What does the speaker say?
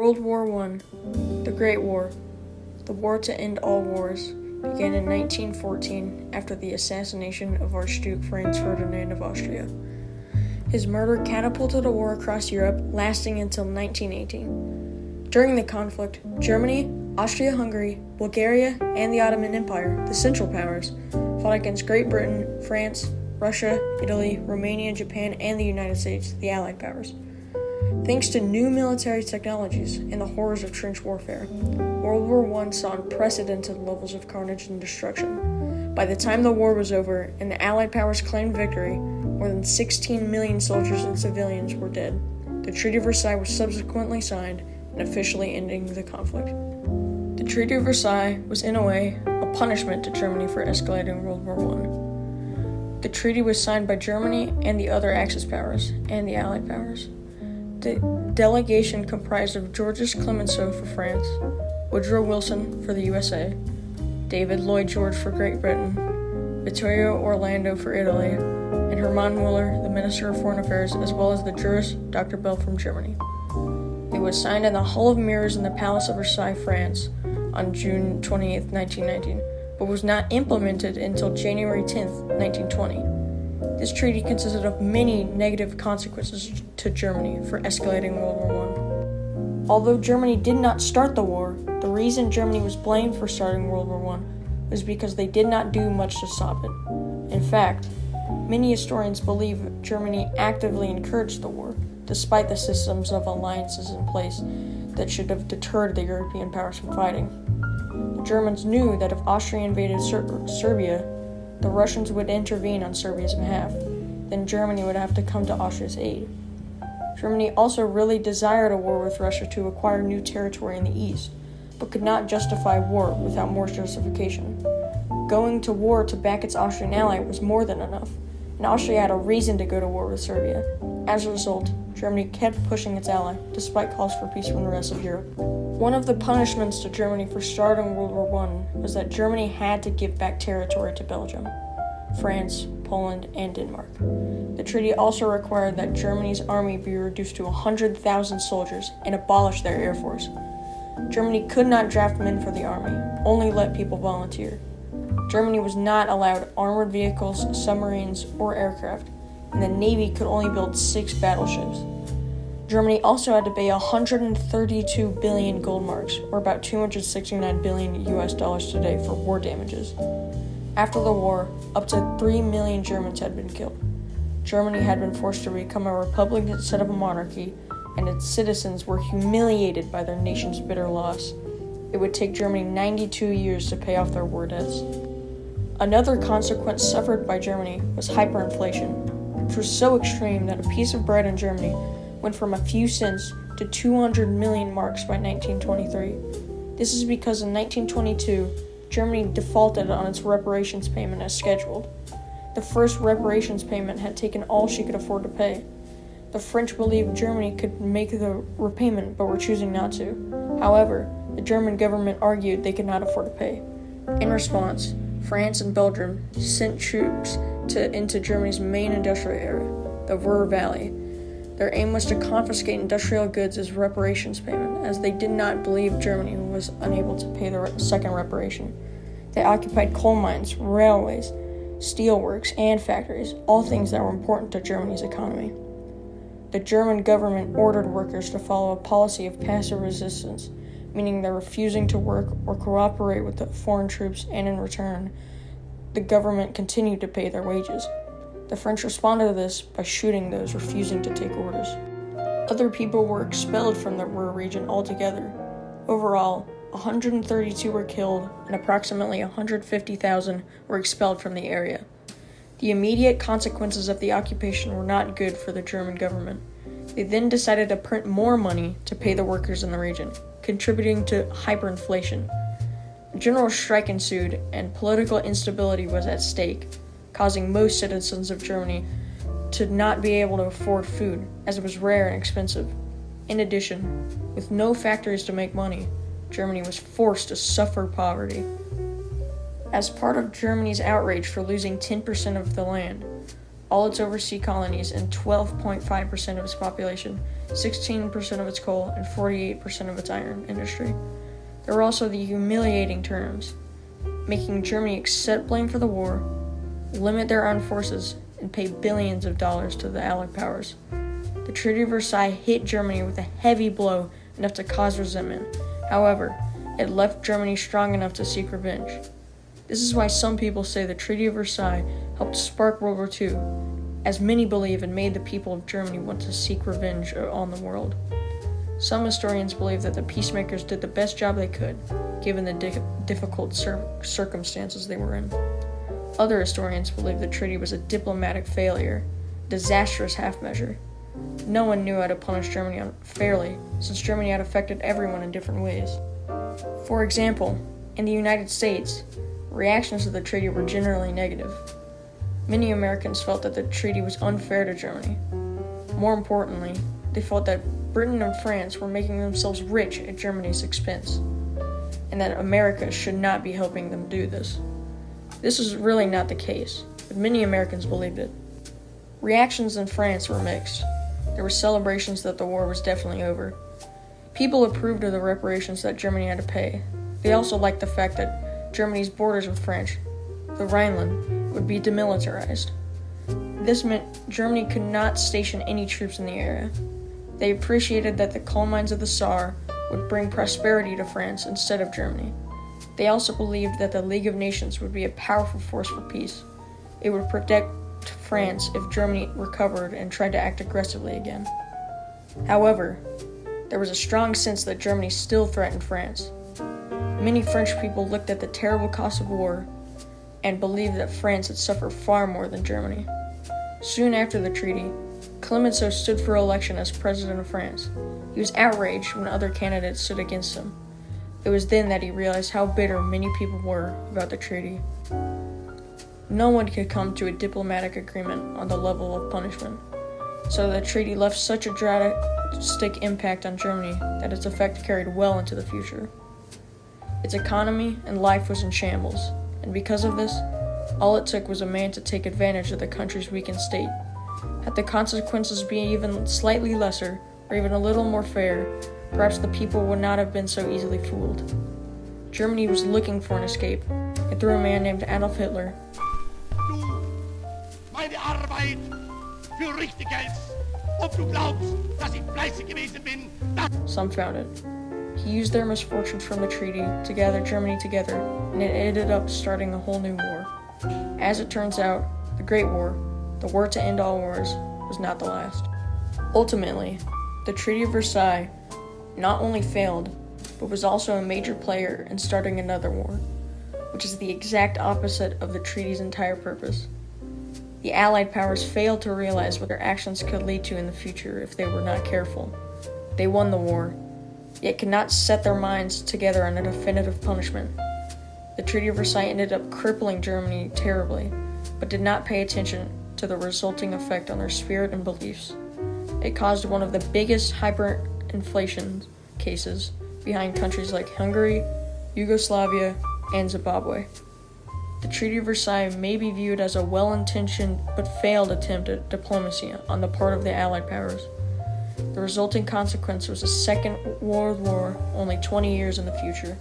World War I, the Great War, the war to end all wars, began in 1914 after the assassination of Archduke Franz Ferdinand of Austria. His murder catapulted a war across Europe lasting until 1918. During the conflict, Germany, Austria-Hungary, Bulgaria, and the Ottoman Empire, the Central Powers, fought against Great Britain, France, Russia, Italy, Romania, Japan, and the United States, the Allied Powers. Thanks to new military technologies and the horrors of trench warfare, World War I saw unprecedented levels of carnage and destruction. By the time the war was over and the Allied powers claimed victory, more than 16 million soldiers and civilians were dead. The Treaty of Versailles was subsequently signed and officially ending the conflict. The Treaty of Versailles was, in a way, a punishment to Germany for escalating World War I. The treaty was signed by Germany and the other Axis powers and the Allied powers. The delegation comprised of Georges Clemenceau for France, Woodrow Wilson for the USA, David Lloyd George for Great Britain, Vittorio Orlando for Italy, and Hermann Müller, the Minister of Foreign Affairs, as well as the jurist Dr. Bell from Germany. It was signed in the Hall of Mirrors in the Palace of Versailles, France, on June 28, 1919, but was not implemented until January 10, 1920. This treaty consisted of many negative consequences to Germany for escalating World War I. Although Germany did not start the war, the reason Germany was blamed for starting World War I was because they did not do much to stop it. In fact, many historians believe Germany actively encouraged the war, despite the systems of alliances in place that should have deterred the European powers from fighting. The Germans knew that if Austria invaded Serbia, the Russians would intervene on Serbia's behalf. Then Germany would have to come to Austria's aid. Germany also really desired a war with Russia to acquire new territory in the east, but could not justify war without more justification. Going to war to back its Austrian ally was more than enough, and Austria had a reason to go to war with Serbia. As a result, Germany kept pushing its ally, despite calls for peace from the rest of Europe. One of the punishments to Germany for starting World War I was that Germany had to give back territory to Belgium, France, Poland, and Denmark. The treaty also required that Germany's army be reduced to 100,000 soldiers and abolish their air force. Germany could not draft men for the army, only let people volunteer. Germany was not allowed armored vehicles, submarines, or aircraft, and the Navy could only build 6 battleships. Germany also had to pay 132 billion gold marks, or about 269 billion US dollars today, for war damages. After the war, up to 3 million Germans had been killed. Germany had been forced to become a republic instead of a monarchy, and its citizens were humiliated by their nation's bitter loss. It would take Germany 92 years to pay off their war debts. Another consequence suffered by Germany was hyperinflation, which was so extreme that a piece of bread in Germany went from a few cents to 200 million marks by 1923. This is because in 1922, Germany defaulted on its reparations payment as scheduled. The first reparations payment had taken all she could afford to pay. The French believed Germany could make the repayment but were choosing not to. However, the German government argued they could not afford to pay. In response, France and Belgium sent troops into Germany's main industrial area, the Ruhr Valley. Their aim was to confiscate industrial goods as reparations payment, as they did not believe Germany was unable to pay the second reparation. They occupied coal mines, railways, steelworks, and factories, all things that were important to Germany's economy. The German government ordered workers to follow a policy of passive resistance, meaning they're refusing to work or cooperate with the foreign troops, and in return, the government continued to pay their wages. The French responded to this by shooting those refusing to take orders. Other people were expelled from the Ruhr region altogether. Overall, 132 were killed and approximately 150,000 were expelled from the area. The immediate consequences of the occupation were not good for the German government. They then decided to print more money to pay the workers in the region, contributing to hyperinflation. A general strike ensued, and political instability was at stake, causing most citizens of Germany to not be able to afford food, as it was rare and expensive. In addition, with no factories to make money, Germany was forced to suffer poverty. As part of Germany's outrage for losing 10% of the land, all its overseas colonies, and 12.5% of its population, 16% of its coal, and 48% of its iron industry. There were also the humiliating terms, making Germany accept blame for the war, limit their armed forces, and pay billions of dollars to the Allied powers. The Treaty of Versailles hit Germany with a heavy blow enough to cause resentment. However, it left Germany strong enough to seek revenge. This is why some people say the Treaty of Versailles helped spark World War II, as many believe it made the people of Germany want to seek revenge on the world. Some historians believe that the peacemakers did the best job they could, given the difficult circumstances they were in. Other historians believe the treaty was a diplomatic failure, disastrous half-measure. No one knew how to punish Germany fairly, since Germany had affected everyone in different ways. For example, in the United States, reactions to the treaty were generally negative. Many Americans felt that the treaty was unfair to Germany. More importantly, they felt that Britain and France were making themselves rich at Germany's expense, and that America should not be helping them do this. This was really not the case, but many Americans believed it. Reactions in France were mixed. There were celebrations that the war was definitely over. People approved of the reparations that Germany had to pay. They also liked the fact that Germany's borders with France, the Rhineland, would be demilitarized. This meant Germany could not station any troops in the area. They appreciated that the coal mines of the Saar would bring prosperity to France instead of Germany. They also believed that the League of Nations would be a powerful force for peace. It would protect France if Germany recovered and tried to act aggressively again. However, there was a strong sense that Germany still threatened France. Many French people looked at the terrible cost of war and believed that France had suffered far more than Germany. Soon after the treaty, Clemenceau stood for election as president of France. He was outraged when other candidates stood against him. It was then that he realized how bitter many people were about the treaty. No one could come to a diplomatic agreement on the level of punishment, so the treaty left such a drastic impact on Germany that its effect carried well into the future. Its economy and life was in shambles, and because of this, all it took was a man to take advantage of the country's weakened state. Had the consequences been even slightly lesser, or even a little more fair, perhaps the people would not have been so easily fooled. Germany was looking for an escape, and through a man named Adolf Hitler, meine Arbeit für richtig hältst, ob du glaubst, dass ich fleißig gewesen bin. Some found it. He used their misfortunes from the treaty to gather Germany together, and it ended up starting a whole new war. As it turns out, the Great War, the war to end all wars, was not the last. Ultimately, the Treaty of Versailles not only failed, but was also a major player in starting another war, which is the exact opposite of the treaty's entire purpose. The Allied powers failed to realize what their actions could lead to in the future if they were not careful. They won the war, yet could not set their minds together on a definitive punishment. The Treaty of Versailles ended up crippling Germany terribly, but did not pay attention to the resulting effect on their spirit and beliefs. It caused one of the biggest hyperinflation cases behind countries like Hungary, Yugoslavia, and Zimbabwe. The Treaty of Versailles may be viewed as a well-intentioned but failed attempt at diplomacy on the part of the Allied powers. The resulting consequence was a Second World War only 20 years in the future.